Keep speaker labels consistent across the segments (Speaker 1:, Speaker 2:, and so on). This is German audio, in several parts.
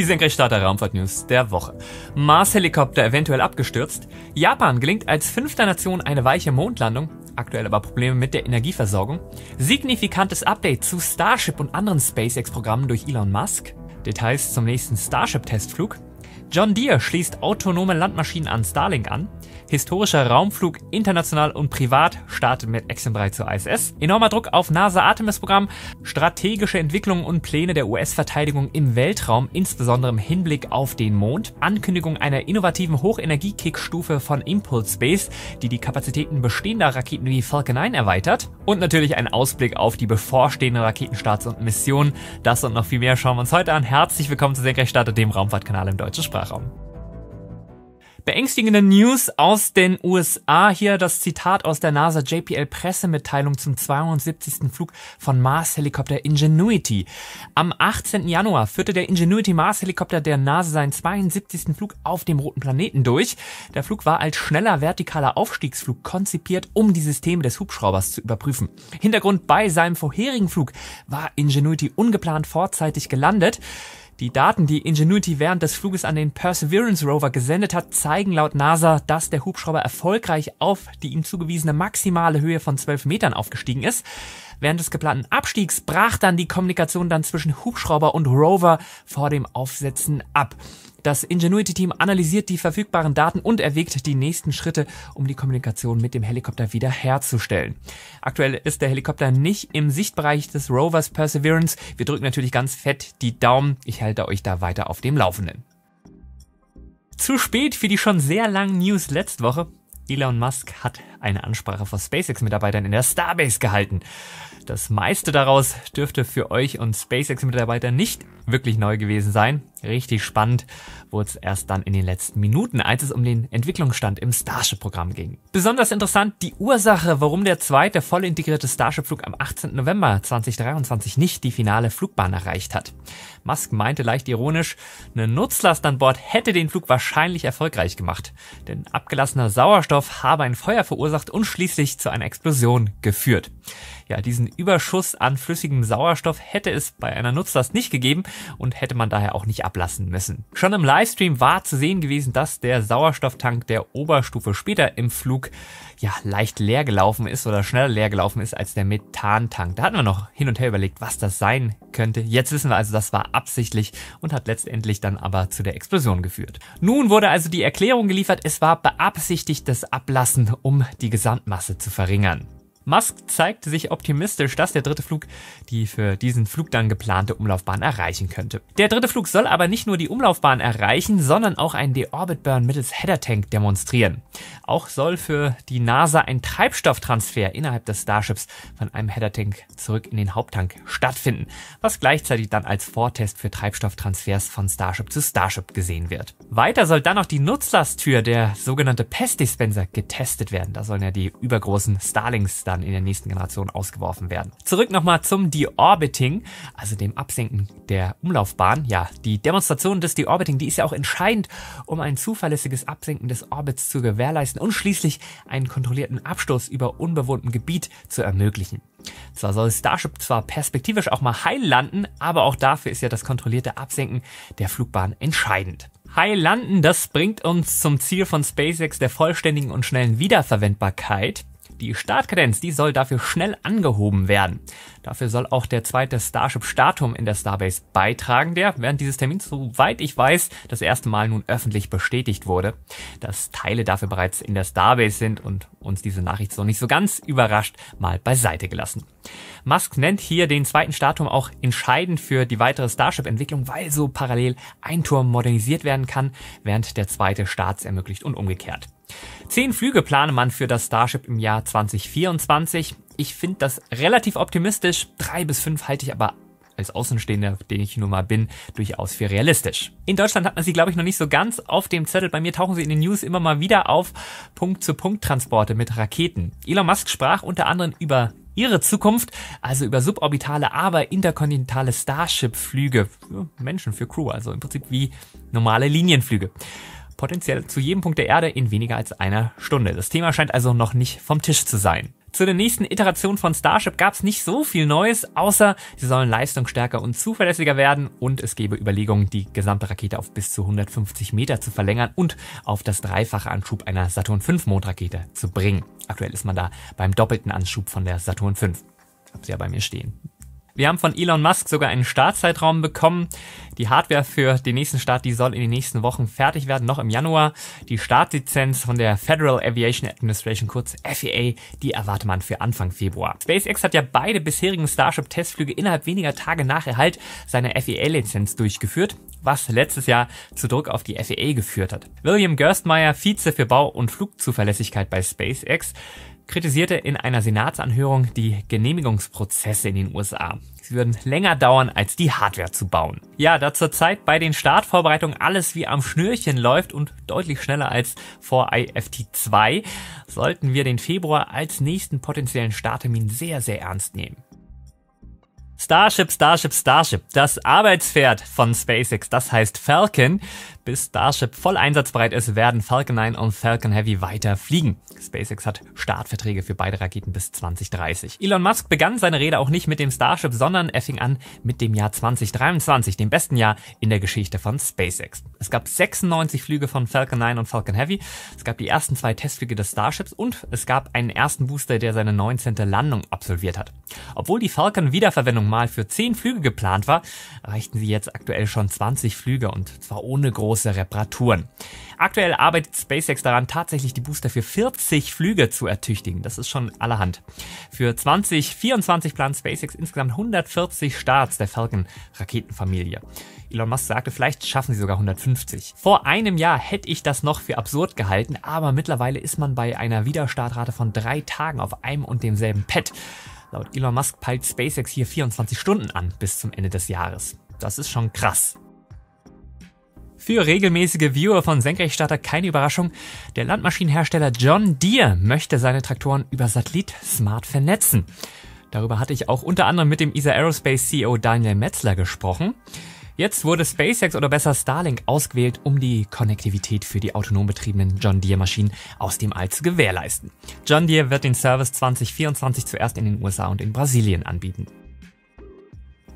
Speaker 1: Die Senkrechtstarter Raumfahrt-News der Woche. Mars-Helikopter eventuell abgestürzt. Japan gelingt als 5. Nation eine weiche Mondlandung. Aktuell aber Probleme mit der Energieversorgung. Signifikantes Update zu Starship und anderen SpaceX-Programmen durch Elon Musk. Details zum nächsten Starship-Testflug. John Deere schließt autonome Landmaschinen an Starlink an. Historischer Raumflug international und privat startet mit Axiom 3 zur ISS. Enormer Druck auf NASA Artemis-Programm. Strategische Entwicklungen und Pläne der US-Verteidigung im Weltraum, insbesondere im Hinblick auf den Mond. Ankündigung einer innovativen Hochenergie-Kickstufe von Impulse Space, die die Kapazitäten bestehender Raketen wie Falcon 9 erweitert. Und natürlich ein Ausblick auf die bevorstehenden Raketenstarts und Missionen. Das und noch viel mehr schauen wir uns heute an. Herzlich willkommen zu Senkrechtstarter, dem Raumfahrtkanal im deutschen Sprachraum. Beängstigende News aus den USA. Hier das Zitat aus der NASA JPL-Pressemitteilung zum 72. Flug von Mars-Helikopter Ingenuity. Am 18. Januar führte der Ingenuity-Mars-Helikopter der NASA seinen 72. Flug auf dem roten Planeten durch. Der Flug war als schneller vertikaler Aufstiegsflug konzipiert, um die Systeme des Hubschraubers zu überprüfen. Hintergrund: bei seinem vorherigen Flug war Ingenuity ungeplant vorzeitig gelandet. Die Daten, die Ingenuity während des Fluges an den Perseverance Rover gesendet hat, zeigen laut NASA, dass der Hubschrauber erfolgreich auf die ihm zugewiesene maximale Höhe von 12 Metern aufgestiegen ist. Während des geplanten Abstiegs brach dann die Kommunikation zwischen Hubschrauber und Rover vor dem Aufsetzen ab. Das Ingenuity-Team analysiert die verfügbaren Daten und erwägt die nächsten Schritte, um die Kommunikation mit dem Helikopter wiederherzustellen. Aktuell ist der Helikopter nicht im Sichtbereich des Rovers Perseverance. Wir drücken natürlich ganz fett die Daumen. Ich halte euch da weiter auf dem Laufenden. Zu spät für die schon sehr langen News letzte Woche. Elon Musk hat eine Ansprache vor SpaceX-Mitarbeitern in der Starbase gehalten. Das meiste daraus dürfte für euch und SpaceX-Mitarbeiter nicht wirklich neu gewesen sein. Richtig spannend wurde es erst dann in den letzten Minuten, als es um den Entwicklungsstand im Starship-Programm ging. Besonders interessant die Ursache, warum der zweite voll integrierte Starship-Flug am 18. November 2023 nicht die finale Flugbahn erreicht hat. Musk meinte leicht ironisch, eine Nutzlast an Bord hätte den Flug wahrscheinlich erfolgreich gemacht, denn abgelassener Sauerstoff habe ein Feuer verursacht und schließlich zu einer Explosion geführt. Ja, diesen Überschuss an flüssigem Sauerstoff hätte es bei einer Nutzlast nicht gegeben und hätte man daher auch nicht ablassen müssen. Schon im Livestream war zu sehen gewesen, dass der Sauerstofftank der Oberstufe später im Flug leicht leer gelaufen ist oder schneller leer gelaufen ist als der Methantank. Da hatten wir noch hin und her überlegt, was das sein könnte. Jetzt wissen wir also, das war absichtlich und hat letztendlich dann aber zu der Explosion geführt. Nun wurde also die Erklärung geliefert, es war beabsichtigtes Ablassen, um die Gesamtmasse zu verringern. Musk zeigte sich optimistisch, dass der dritte Flug die für diesen Flug dann geplante Umlaufbahn erreichen könnte. Der dritte Flug soll aber nicht nur die Umlaufbahn erreichen, sondern auch einen De-Orbit-Burn mittels Header-Tank demonstrieren. Auch soll für die NASA ein Treibstofftransfer innerhalb des Starships von einem Header-Tank zurück in den Haupttank stattfinden, was gleichzeitig dann als Vortest für Treibstofftransfers von Starship zu Starship gesehen wird. Weiter soll dann noch die Nutzlasttür, der sogenannte PES-Dispenser, getestet werden. Da sollen ja die übergroßen Starlinks dann in der nächsten Generation ausgeworfen werden. Zurück nochmal zum Deorbiting, also dem Absenken der Umlaufbahn. Ja, die Demonstration des Deorbiting, die ist ja auch entscheidend, um ein zuverlässiges Absenken des Orbits zu gewährleisten und schließlich einen kontrollierten Abstoß über unbewohntem Gebiet zu ermöglichen. Zwar soll Starship perspektivisch auch mal heil landen, aber auch dafür ist ja das kontrollierte Absenken der Flugbahn entscheidend. Heil landen, das bringt uns zum Ziel von SpaceX der vollständigen und schnellen Wiederverwendbarkeit. Die Startkadenz, die soll dafür schnell angehoben werden. Dafür soll auch der zweite Starship-Startturm in der Starbase beitragen, der während dieses Termins, soweit ich weiß, das erste Mal nun öffentlich bestätigt wurde. Dass Teile dafür bereits in der Starbase sind und uns diese Nachricht so nicht so ganz überrascht, mal beiseite gelassen. Musk nennt hier den zweiten Startturm auch entscheidend für die weitere Starship-Entwicklung, weil so parallel ein Turm modernisiert werden kann, während der zweite Starts ermöglicht und umgekehrt. 10 Flüge plane man für das Starship im Jahr 2024. Ich finde das relativ optimistisch. 3 bis 5 halte ich aber als Außenstehender, den ich nun mal bin, durchaus für realistisch. In Deutschland hat man sie, glaube ich, noch nicht so ganz auf dem Zettel. Bei mir tauchen sie in den News immer mal wieder auf. Punkt-zu-Punkt-Transporte mit Raketen. Elon Musk sprach unter anderem über ihre Zukunft, also über suborbitale, aber interkontinentale Starship-Flüge für Menschen, für Crew, also im Prinzip wie normale Linienflüge. Potenziell zu jedem Punkt der Erde in weniger als einer Stunde. Das Thema scheint also noch nicht vom Tisch zu sein. Zu der nächsten Iteration von Starship gab es nicht so viel Neues, außer sie sollen leistungsstärker und zuverlässiger werden und es gäbe Überlegungen, die gesamte Rakete auf bis zu 150 Meter zu verlängern und auf das dreifache Anschub einer Saturn-V-Mondrakete zu bringen. Aktuell ist man da beim doppelten Anschub von der Saturn V. Hab sie ja bei mir stehen. Wir haben von Elon Musk sogar einen Startzeitraum bekommen. Die Hardware für den nächsten Start, die soll in den nächsten Wochen fertig werden, noch im Januar. Die Startlizenz von der Federal Aviation Administration, kurz FAA, die erwartet man für Anfang Februar. SpaceX hat ja beide bisherigen Starship-Testflüge innerhalb weniger Tage nach Erhalt seiner FAA-Lizenz durchgeführt, was letztes Jahr zu Druck auf die FAA geführt hat. William Gerstmeier, Vize für Bau- und Flugzuverlässigkeit bei SpaceX, kritisierte in einer Senatsanhörung die Genehmigungsprozesse in den USA. Sie würden länger dauern, als die Hardware zu bauen. Ja, da zurzeit bei den Startvorbereitungen alles wie am Schnürchen läuft und deutlich schneller als vor IFT2, sollten wir den Februar als nächsten potenziellen Starttermin sehr, sehr ernst nehmen. Starship, Starship, Starship. Das Arbeitspferd von SpaceX, das heißt Falcon. Bis Starship voll einsatzbereit ist, werden Falcon 9 und Falcon Heavy weiter fliegen. SpaceX hat Startverträge für beide Raketen bis 2030. Elon Musk begann seine Rede auch nicht mit dem Starship, sondern er fing an mit dem Jahr 2023, dem besten Jahr in der Geschichte von SpaceX. Es gab 96 Flüge von Falcon 9 und Falcon Heavy. Es gab die ersten 2 Testflüge des Starships und es gab einen ersten Booster, der seine 19. Landung absolviert hat. Obwohl die Falcon-Wiederverwendung mal für 10 Flüge geplant war, reichten sie jetzt aktuell schon 20 Flüge und zwar ohne große Reparaturen. Aktuell arbeitet SpaceX daran, tatsächlich die Booster für 40 Flüge zu ertüchtigen. Das ist schon allerhand. Für 2024 plant SpaceX insgesamt 140 Starts der Falcon-Raketenfamilie. Elon Musk sagte, vielleicht schaffen sie sogar 150. Vor einem Jahr hätte ich das noch für absurd gehalten, aber mittlerweile ist man bei einer Wiederstartrate von 3 Tagen auf einem und demselben Pad. Laut Elon Musk peilt SpaceX hier 24 Stunden an bis zum Ende des Jahres. Das ist schon krass. Für regelmäßige Viewer von Senkrechtstarter keine Überraschung, der Landmaschinenhersteller John Deere möchte seine Traktoren über Satellit smart vernetzen. Darüber hatte ich auch unter anderem mit dem ESA Aerospace CEO Daniel Metzler gesprochen. Jetzt wurde SpaceX oder besser Starlink ausgewählt, um die Konnektivität für die autonom betriebenen John Deere Maschinen aus dem All zu gewährleisten. John Deere wird den Service 2024 zuerst in den USA und in Brasilien anbieten.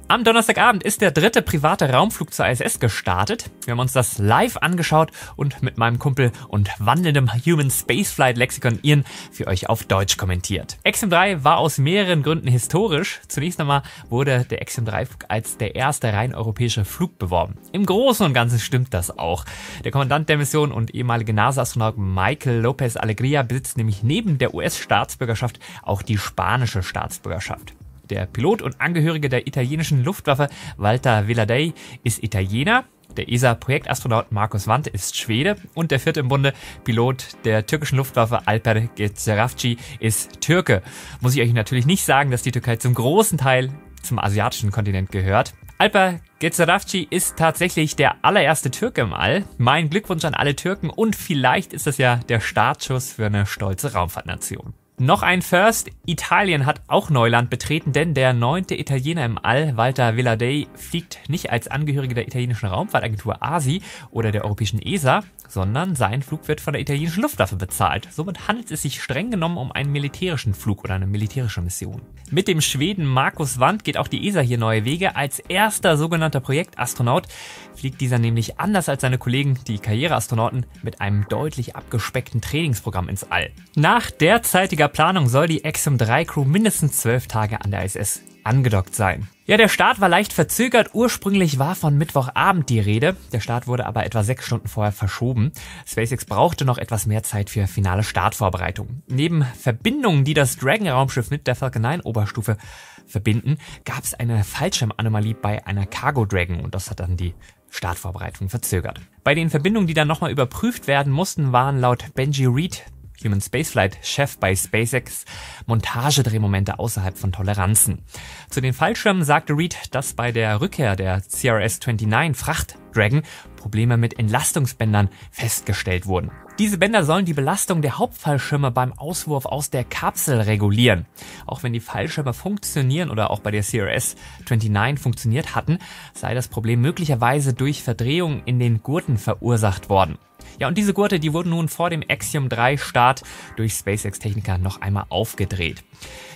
Speaker 1: Am Donnerstagabend ist der 3. private Raumflug zur ISS gestartet. Wir haben uns das live angeschaut und mit meinem Kumpel und wandelndem Human Spaceflight Lexikon Ian für euch auf Deutsch kommentiert. Axiom 3 war aus mehreren Gründen historisch. Zunächst einmal wurde der Axiom 3 Flug als der erste rein europäische Flug beworben. Im Großen und Ganzen stimmt das auch. Der Kommandant der Mission und ehemalige NASA-Astronaut Michael Lopez Alegria besitzt nämlich neben der US-Staatsbürgerschaft auch die spanische Staatsbürgerschaft. Der Pilot und Angehörige der italienischen Luftwaffe Walter Veladei ist Italiener, der ESA-Projektastronaut Markus Wandt ist Schwede und der 4. im Bunde, Pilot der türkischen Luftwaffe Alper Geceravci, ist Türke. Muss ich euch natürlich nicht sagen, dass die Türkei zum großen Teil zum asiatischen Kontinent gehört. Alper Geceravci ist tatsächlich der allererste Türke im All. Mein Glückwunsch an alle Türken und vielleicht ist das ja der Startschuss für eine stolze Raumfahrtnation. Noch ein First. Italien hat auch Neuland betreten, denn der 9. Italiener im All, Walter Veladei, fliegt nicht als Angehöriger der italienischen Raumfahrtagentur ASI oder der europäischen ESA, sondern sein Flug wird von der italienischen Luftwaffe bezahlt. Somit handelt es sich streng genommen um einen militärischen Flug oder eine militärische Mission. Mit dem Schweden Markus Wandt geht auch die ESA hier neue Wege. Als erster sogenannter Projektastronaut fliegt dieser nämlich anders als seine Kollegen, die Karriereastronauten, mit einem deutlich abgespeckten Trainingsprogramm ins All. Nach derzeitiger Planung soll die Axiom 3 Crew mindestens 12 Tage an der ISS angedockt sein. Ja, der Start war leicht verzögert. Ursprünglich war von Mittwochabend die Rede. Der Start wurde aber etwa 6 Stunden vorher verschoben. SpaceX brauchte noch etwas mehr Zeit für finale Startvorbereitungen. Neben Verbindungen, die das Dragon-Raumschiff mit der Falcon 9 Oberstufe verbinden, gab es eine Fallschirmanomalie bei einer Cargo Dragon und das hat dann die Startvorbereitung verzögert. Bei den Verbindungen, die dann nochmal überprüft werden mussten, waren laut Benji Reed, Human Spaceflight-Chef bei SpaceX, Montagedrehmomente außerhalb von Toleranzen. Zu den Fallschirmen sagte Reed, dass bei der Rückkehr der CRS-29 Fracht Dragon Probleme mit Entlastungsbändern festgestellt wurden. Diese Bänder sollen die Belastung der Hauptfallschirme beim Auswurf aus der Kapsel regulieren. Auch wenn die Fallschirme funktionieren oder auch bei der CRS-29 funktioniert hatten, sei das Problem möglicherweise durch Verdrehungen in den Gurten verursacht worden. Ja, und diese Gurte, die wurden nun vor dem Axiom 3 Start durch SpaceX-Techniker noch einmal aufgedreht.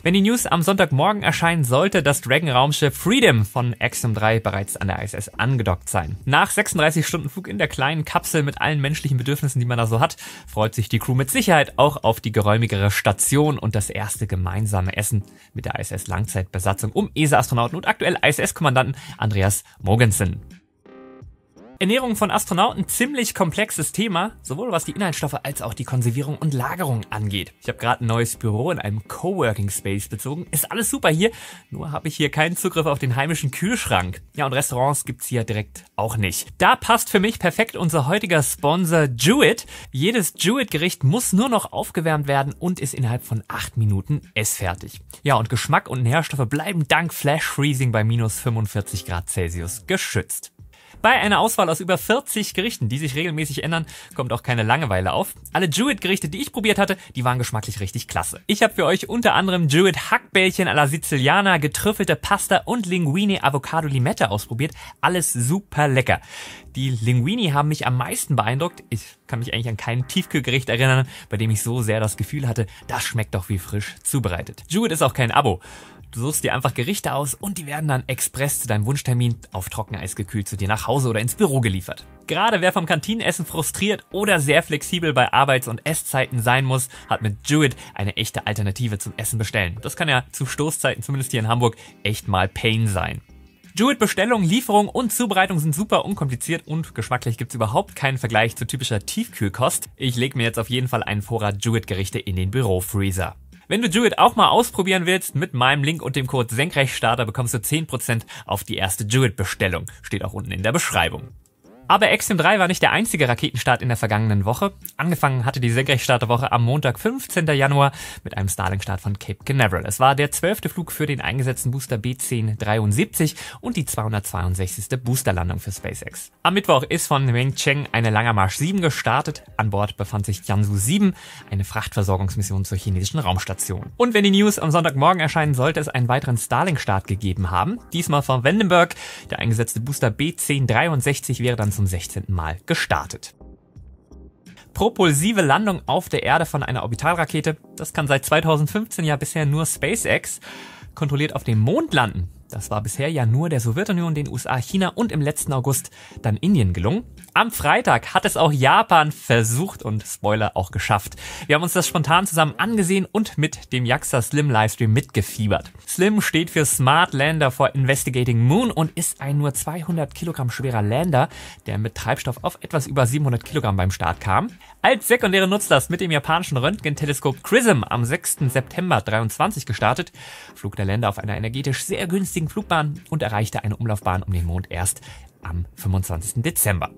Speaker 1: Wenn die News am Sonntagmorgen erscheinen, sollte das Dragon-Raumschiff Freedom von Axiom 3 bereits an der ISS angedockt sein. Nach 36 Stunden Flug in der kleinen Kapsel mit allen menschlichen Bedürfnissen, die man da so hat, freut sich die Crew mit Sicherheit auch auf die geräumigere Station und das erste gemeinsame Essen mit der ISS-Langzeitbesatzung um ESA-Astronauten und aktuell ISS-Kommandanten Andreas Mogensen. Ernährung von Astronauten, ziemlich komplexes Thema, sowohl was die Inhaltsstoffe als auch die Konservierung und Lagerung angeht. Ich habe gerade ein neues Büro in einem Coworking Space bezogen. Ist alles super hier, nur habe ich hier keinen Zugriff auf den heimischen Kühlschrank. Ja, und Restaurants gibt's hier direkt auch nicht. Da passt für mich perfekt unser heutiger Sponsor Jewett. Jedes Jewett-Gericht muss nur noch aufgewärmt werden und ist innerhalb von 8 Minuten essfertig. Ja, und Geschmack und Nährstoffe bleiben dank Flash Freezing bei minus 45 Grad Celsius geschützt. Bei einer Auswahl aus über 40 Gerichten, die sich regelmäßig ändern, kommt auch keine Langeweile auf. Alle Jewett-Gerichte, die ich probiert hatte, die waren geschmacklich richtig klasse. Ich habe für euch unter anderem Jewett-Hackbällchen alla Siziliana, getrüffelte Pasta und Linguine Avocado Limette ausprobiert. Alles super lecker. Die Linguini haben mich am meisten beeindruckt. Ich kann mich eigentlich an kein Tiefkühlgericht erinnern, bei dem ich so sehr das Gefühl hatte, das schmeckt doch wie frisch zubereitet. Jewett ist auch kein Abo. Du suchst dir einfach Gerichte aus und die werden dann express zu deinem Wunschtermin auf Trockeneis gekühlt zu dir nach Hause oder ins Büro geliefert. Gerade wer vom Kantinenessen frustriert oder sehr flexibel bei Arbeits- und Esszeiten sein muss, hat mit Jewett eine echte Alternative zum Essen bestellen. Das kann ja zu Stoßzeiten, zumindest hier in Hamburg, echt mal Pain sein. Jewett-Bestellung, Lieferung und Zubereitung sind super unkompliziert und geschmacklich gibt's überhaupt keinen Vergleich zu typischer Tiefkühlkost. Ich lege mir jetzt auf jeden Fall einen Vorrat Jewett-Gerichte in den Bürofreezer. Wenn du Jewett auch mal ausprobieren willst, mit meinem Link und dem Code Senkrechtstarter bekommst du 10% auf die erste Jewett-Bestellung. Steht auch unten in der Beschreibung. Aber Axiom 3 war nicht der einzige Raketenstart in der vergangenen Woche. Angefangen hatte die Senkrechtstarterwoche am Montag, 15. Januar, mit einem Starlink-Start von Cape Canaveral. Es war der 12. Flug für den eingesetzten Booster B1073 und die 262. Boosterlandung für SpaceX. Am Mittwoch ist von Wengcheng eine Langer Marsch 7 gestartet. An Bord befand sich Tianzhou 7, eine Frachtversorgungsmission zur chinesischen Raumstation. Und wenn die News am Sonntagmorgen erscheinen, sollte es einen weiteren Starlink-Start gegeben haben. Diesmal von Vandenberg. Der eingesetzte Booster B1063 wäre dann zum 16. Mal gestartet. Propulsive Landung auf der Erde von einer Orbitalrakete, das kann seit 2015 ja bisher nur SpaceX. Kontrolliert auf dem Mond landen, das war bisher ja nur der Sowjetunion, den USA, China und im letzten August dann Indien gelungen. Am Freitag hat es auch Japan versucht und Spoiler auch geschafft. Wir haben uns das spontan zusammen angesehen und mit dem JAXA Slim Livestream mitgefiebert. Slim steht für Smart Lander for Investigating Moon und ist ein nur 200 Kilogramm schwerer Lander, der mit Treibstoff auf etwas über 700 Kilogramm beim Start kam. Als sekundäre Nutzlast mit dem japanischen Röntgenteleskop XRISM am 6. September 2023 gestartet, flog der Lander auf einer energetisch sehr günstigen Flugbahn und erreichte eine Umlaufbahn um den Mond erst am 25. Dezember.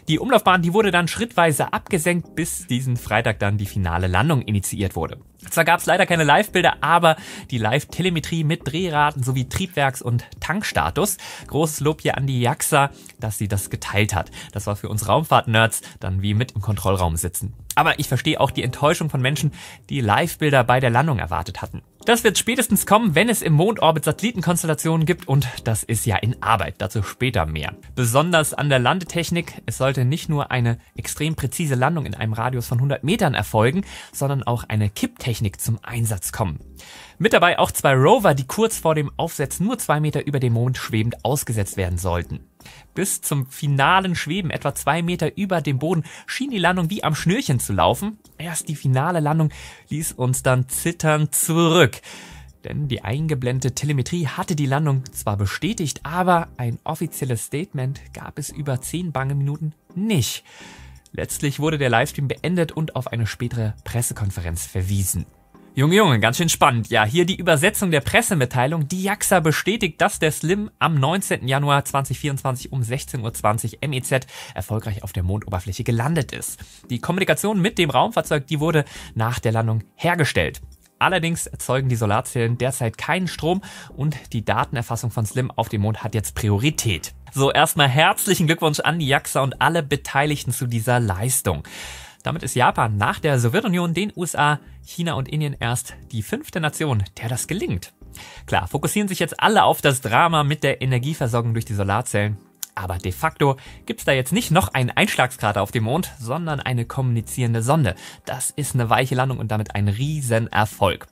Speaker 1: Die Umlaufbahn, die wurde dann schrittweise abgesenkt, bis diesen Freitag dann die finale Landung initiiert wurde. Zwar gab es leider keine Live-Bilder, aber die Live-Telemetrie mit Drehraten sowie Triebwerks- und Tankstatus. Großes Lob hier an die JAXA, dass sie das geteilt hat. Das war für uns Raumfahrt-Nerds dann wie mit im Kontrollraum sitzen. Aber ich verstehe auch die Enttäuschung von Menschen, die Live-Bilder bei der Landung erwartet hatten. Das wird spätestens kommen, wenn es im Mondorbit Satellitenkonstellationen gibt und das ist ja in Arbeit, dazu später mehr. Besonders an der Landetechnik, es sollte nicht nur eine extrem präzise Landung in einem Radius von 100 Metern erfolgen, sondern auch eine Kipptechnik zum Einsatz kommen. Mit dabei auch 2 Rover, die kurz vor dem Aufsetzen nur 2 Meter über dem Mond schwebend ausgesetzt werden sollten. Bis zum finalen Schweben, etwa 2 Meter über dem Boden, schien die Landung wie am Schnürchen zu laufen. Erst die finale Landung ließ uns dann zitternd zurück. Denn die eingeblendete Telemetrie hatte die Landung zwar bestätigt, aber ein offizielles Statement gab es über 10 bange Minuten nicht. Letztlich wurde der Livestream beendet und auf eine spätere Pressekonferenz verwiesen. Junge, ganz schön spannend. Ja, hier die Übersetzung der Pressemitteilung. Die JAXA bestätigt, dass der Slim am 19. Januar 2024 um 16:20 Uhr MEZ erfolgreich auf der Mondoberfläche gelandet ist. Die Kommunikation mit dem Raumfahrzeug, die wurde nach der Landung hergestellt. Allerdings erzeugen die Solarzellen derzeit keinen Strom und die Datenerfassung von Slim auf dem Mond hat jetzt Priorität. So, erstmal herzlichen Glückwunsch an die JAXA und alle Beteiligten zu dieser Leistung. Damit ist Japan nach der Sowjetunion, den USA, China und Indien erst die 5. Nation, der das gelingt. Klar, fokussieren sich jetzt alle auf das Drama mit der Energieversorgung durch die Solarzellen. Aber de facto gibt's da jetzt nicht noch einen Einschlagskrater auf dem Mond, sondern eine kommunizierende Sonde. Das ist eine weiche Landung und damit ein Riesenerfolg.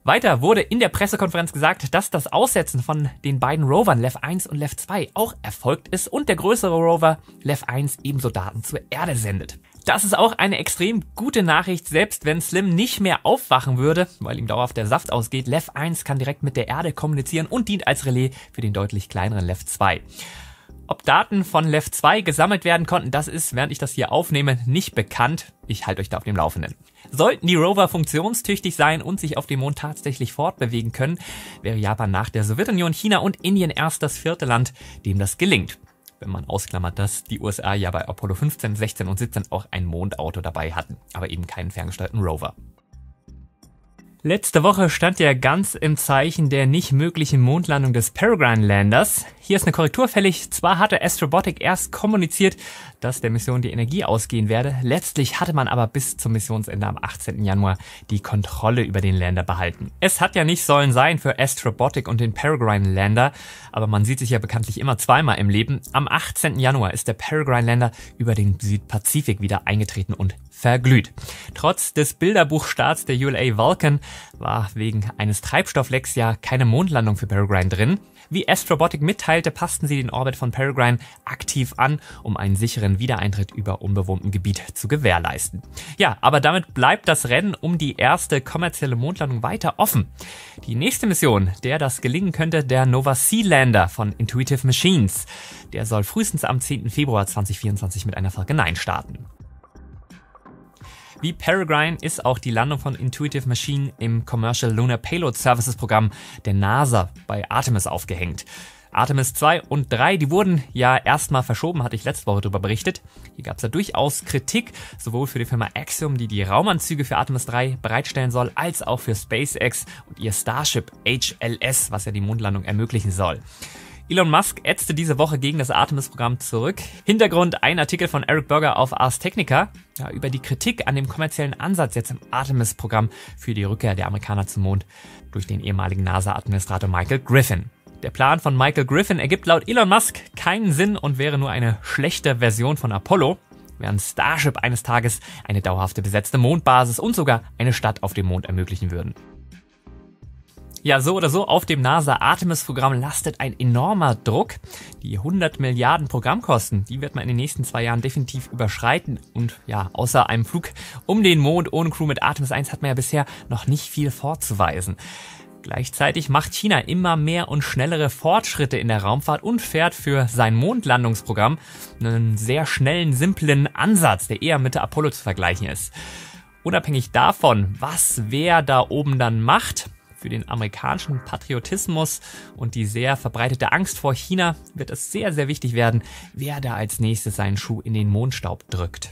Speaker 1: Weiter wurde in der Pressekonferenz gesagt, dass das Aussetzen von den beiden Rovern LEV 1 und LEV 2 auch erfolgt ist und der größere Rover LEV 1 ebenso Daten zur Erde sendet. Das ist auch eine extrem gute Nachricht, selbst wenn Slim nicht mehr aufwachen würde, weil ihm dauerhaft der Saft ausgeht. LEV 1 kann direkt mit der Erde kommunizieren und dient als Relais für den deutlich kleineren LEV 2. Ob Daten von LEV 2 gesammelt werden konnten, das ist, während ich das hier aufnehme, nicht bekannt. Ich halte euch da auf dem Laufenden. Sollten die Rover funktionstüchtig sein und sich auf dem Mond tatsächlich fortbewegen können, wäre Japan nach der Sowjetunion, China und Indien erst das 4. Land, dem das gelingt. Wenn man ausklammert, dass die USA ja bei Apollo 15, 16 und 17 auch ein Mondauto dabei hatten, aber eben keinen ferngesteuerten Rover. Letzte Woche stand ja ganz im Zeichen der nicht möglichen Mondlandung des Peregrine-Landers. Hier ist eine Korrektur fällig. Zwar hatte Astrobotic erst kommuniziert, dass der Mission die Energie ausgehen werde. Letztlich hatte man aber bis zum Missionsende am 18. Januar die Kontrolle über den Lander behalten. Es hat ja nicht sollen sein für Astrobotic und den Peregrine-Lander, aber man sieht sich ja bekanntlich immer zweimal im Leben. Am 18. Januar ist der Peregrine-Lander über den Südpazifik wieder eingetreten und verglüht. Trotz des Bilderbuchstarts der ULA Vulcan war wegen eines Treibstofflecks ja keine Mondlandung für Peregrine drin. Wie Astrobotic mitteilte, passten sie den Orbit von Peregrine aktiv an, um einen sicheren Wiedereintritt über unbewohntem Gebiet zu gewährleisten. Ja, aber damit bleibt das Rennen um die erste kommerzielle Mondlandung weiter offen. Die nächste Mission, der das gelingen könnte, der Nova Sea Lander von Intuitive Machines. Der soll frühestens am 10. Februar 2024 mit einer Falcon 9 starten. Wie Peregrine ist auch die Landung von Intuitive Machine im Commercial Lunar Payload Services Programm der NASA bei Artemis aufgehängt. Artemis 2 und 3, die wurden ja erstmal verschoben, hatte ich letzte Woche darüber berichtet. Hier gab es ja durchaus Kritik, sowohl für die Firma Axiom, die Raumanzüge für Artemis 3 bereitstellen soll, als auch für SpaceX und ihr Starship HLS, was ja die Mondlandung ermöglichen soll. Elon Musk ätzte diese Woche gegen das Artemis-Programm zurück. Hintergrund ein Artikel von Eric Berger auf Ars Technica über die Kritik an dem kommerziellen Ansatz jetzt im Artemis-Programm für die Rückkehr der Amerikaner zum Mond durch den ehemaligen NASA-Administrator Michael Griffin. Der Plan von Michael Griffin ergibt laut Elon Musk keinen Sinn und wäre nur eine schlechte Version von Apollo, während Starship eines Tages eine dauerhafte besetzte Mondbasis und sogar eine Stadt auf dem Mond ermöglichen würden. Ja, so oder so, auf dem NASA-Artemis-Programm lastet ein enormer Druck. Die 100 Milliarden Programmkosten, die wird man in den nächsten 2 Jahren definitiv überschreiten. Und ja, außer einem Flug um den Mond ohne Crew mit Artemis 1 hat man ja bisher noch nicht viel vorzuweisen. Gleichzeitig macht China immer mehr und schnellere Fortschritte in der Raumfahrt und fährt für sein Mondlandungsprogramm einen sehr schnellen, simplen Ansatz, der eher mit der Apollo zu vergleichen ist. Unabhängig davon, was wer da oben dann macht, für den amerikanischen Patriotismus und die sehr verbreitete Angst vor China wird es sehr, sehr wichtig werden, wer da als nächstes seinen Schuh in den Mondstaub drückt.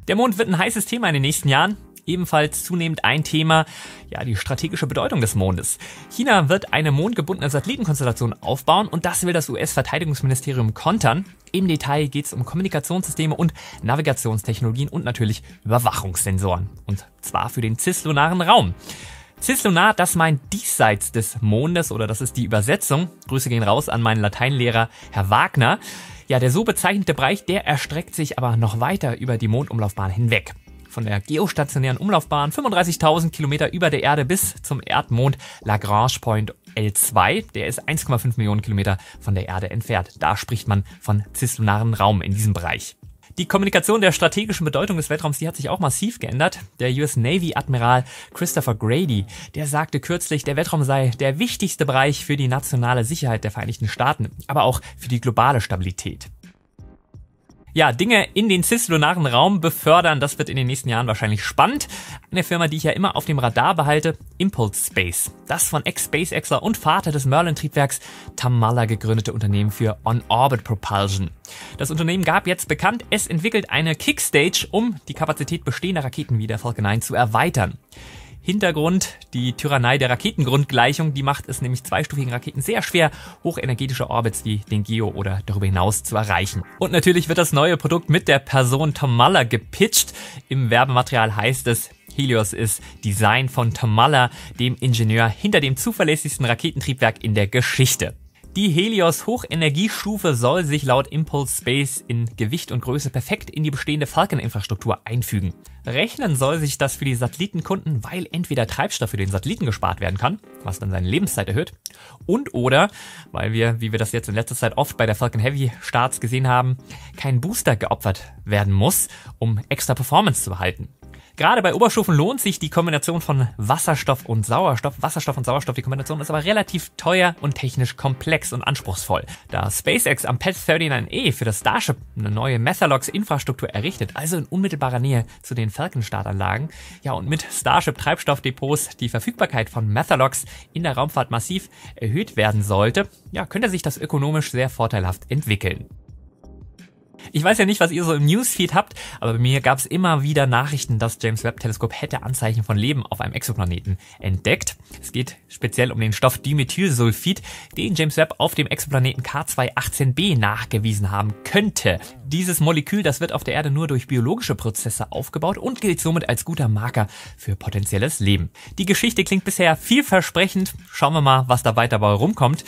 Speaker 1: Der Mond wird ein heißes Thema in den nächsten Jahren. Ebenfalls zunehmend ein Thema, ja, die strategische Bedeutung des Mondes. China wird eine mondgebundene Satellitenkonstellation aufbauen und das will das US-Verteidigungsministerium kontern. Im Detail geht es um Kommunikationssysteme und Navigationstechnologien und natürlich Überwachungssensoren. Und zwar für den cislunaren Raum. Cislunar, das meint diesseits des Mondes, oder das ist die Übersetzung. Grüße gehen raus an meinen Lateinlehrer Herr Wagner. Ja, der so bezeichnete Bereich, der erstreckt sich aber noch weiter über die Mondumlaufbahn hinweg. Von der geostationären Umlaufbahn 35.000 Kilometer über der Erde bis zum Erdmond Lagrange Point L2. Der ist 1,5 Millionen Kilometer von der Erde entfernt. Da spricht man von cislunaren Raum in diesem Bereich. Die Kommunikation der strategischen Bedeutung des Weltraums, die hat sich auch massiv geändert. Der US Navy Admiral Christopher Grady, der sagte kürzlich, der Weltraum sei der wichtigste Bereich für die nationale Sicherheit der Vereinigten Staaten, aber auch für die globale Stabilität. Ja, Dinge in den cislunaren Raum befördern, das wird in den nächsten Jahren wahrscheinlich spannend. Eine Firma, die ich ja immer auf dem Radar behalte, Impulse Space. Das von Ex-SpaceXer und Vater des Merlin-Triebwerks Tom Muller gegründete Unternehmen für On-Orbit Propulsion. Das Unternehmen gab jetzt bekannt, es entwickelt eine Kickstage, um die Kapazität bestehender Raketen wie der Falcon 9 zu erweitern. Hintergrund, die Tyrannei der Raketengrundgleichung, die macht es nämlich zweistufigen Raketen sehr schwer, hochenergetische Orbits wie den Geo oder darüber hinaus zu erreichen. Und natürlich wird das neue Produkt mit der Person Tom Muller gepitcht. Im Werbematerial heißt es, Helios ist Design von Tom Muller, dem Ingenieur hinter dem zuverlässigsten Raketentriebwerk in der Geschichte. Die Helios Hochenergiestufe soll sich laut Impulse Space in Gewicht und Größe perfekt in die bestehende Falcon-Infrastruktur einfügen. Rechnen soll sich das für die Satellitenkunden, weil entweder Treibstoff für den Satelliten gespart werden kann, was dann seine Lebenszeit erhöht, und oder, weil wir, wie wir das jetzt in letzter Zeit oft bei der Falcon Heavy Starts gesehen haben, kein Booster geopfert werden muss, um extra Performance zu behalten. Gerade bei Oberstufen lohnt sich die Kombination von Wasserstoff und Sauerstoff. Wasserstoff und Sauerstoff, die Kombination ist aber relativ teuer und technisch komplex und anspruchsvoll. Da SpaceX am Pad 39E für das Starship eine neue Methalox-Infrastruktur errichtet, also in unmittelbarer Nähe zu den Falcon-Startanlagen, ja, und mit Starship-Treibstoffdepots die Verfügbarkeit von Methalox in der Raumfahrt massiv erhöht werden sollte, ja, könnte sich das ökonomisch sehr vorteilhaft entwickeln. Ich weiß ja nicht, was ihr so im Newsfeed habt, aber bei mir gab es immer wieder Nachrichten, das James-Webb-Teleskop hätte Anzeichen von Leben auf einem Exoplaneten entdeckt. Es geht speziell um den Stoff Dimethylsulfid, den James Webb auf dem Exoplaneten K218b nachgewiesen haben könnte. Dieses Molekül, das wird auf der Erde nur durch biologische Prozesse aufgebaut und gilt somit als guter Marker für potenzielles Leben. Die Geschichte klingt bisher vielversprechend. Schauen wir mal, was da weiter dabei rumkommt.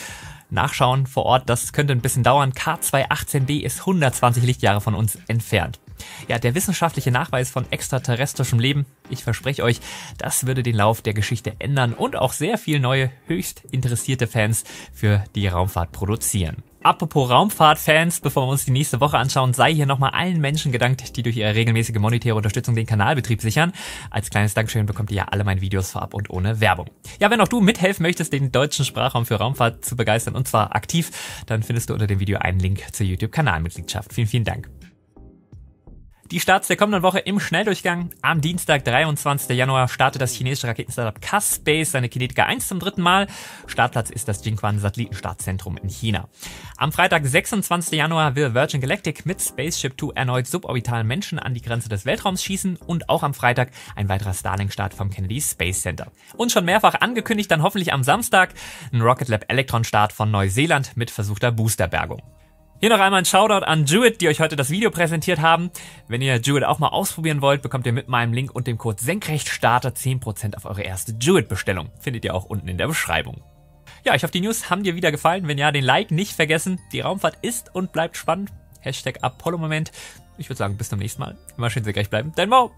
Speaker 1: Nachschauen vor Ort, das könnte ein bisschen dauern. K218b ist 120 Lichtjahre von uns entfernt. Ja, der wissenschaftliche Nachweis von extraterrestrischem Leben, ich verspreche euch, das würde den Lauf der Geschichte ändern und auch sehr viel neue, höchst interessierte Fans für die Raumfahrt produzieren. Apropos Raumfahrt-Fans, bevor wir uns die nächste Woche anschauen, sei hier nochmal allen Menschen gedankt, die durch ihre regelmäßige monetäre Unterstützung den Kanalbetrieb sichern. Als kleines Dankeschön bekommt ihr ja alle meine Videos vorab und ohne Werbung. Ja, wenn auch du mithelfen möchtest, den deutschen Sprachraum für Raumfahrt zu begeistern, und zwar aktiv, dann findest du unter dem Video einen Link zur YouTube-Kanalmitgliedschaft. Vielen, vielen Dank. Die Starts der kommenden Woche im Schnelldurchgang. Am Dienstag, 23. Januar, startet das chinesische Raketenstartup Caspace seine Kinetica 1 zum dritten Mal. Startplatz ist das Jinquan Satellitenstartzentrum in China. Am Freitag, 26. Januar, will Virgin Galactic mit Spaceship Two erneut suborbitalen Menschen an die Grenze des Weltraums schießen und auch am Freitag ein weiterer Starlink-Start vom Kennedy Space Center. Und schon mehrfach angekündigt, dann hoffentlich am Samstag ein Rocket Lab Electron-Start von Neuseeland mit versuchter Boosterbergung. Hier noch einmal ein Shoutout an Jewett, die euch heute das Video präsentiert haben. Wenn ihr Jewett auch mal ausprobieren wollt, bekommt ihr mit meinem Link und dem Code SENKRECHTSTARTER 10% auf eure erste Jewett-Bestellung. Findet ihr auch unten in der Beschreibung. Ja, ich hoffe, die News haben dir wieder gefallen. Wenn ja, den Like nicht vergessen. Die Raumfahrt ist und bleibt spannend. #Apollo-Moment. Ich würde sagen, bis zum nächsten Mal. Immer schön sehr gleich bleiben. Dein Mo!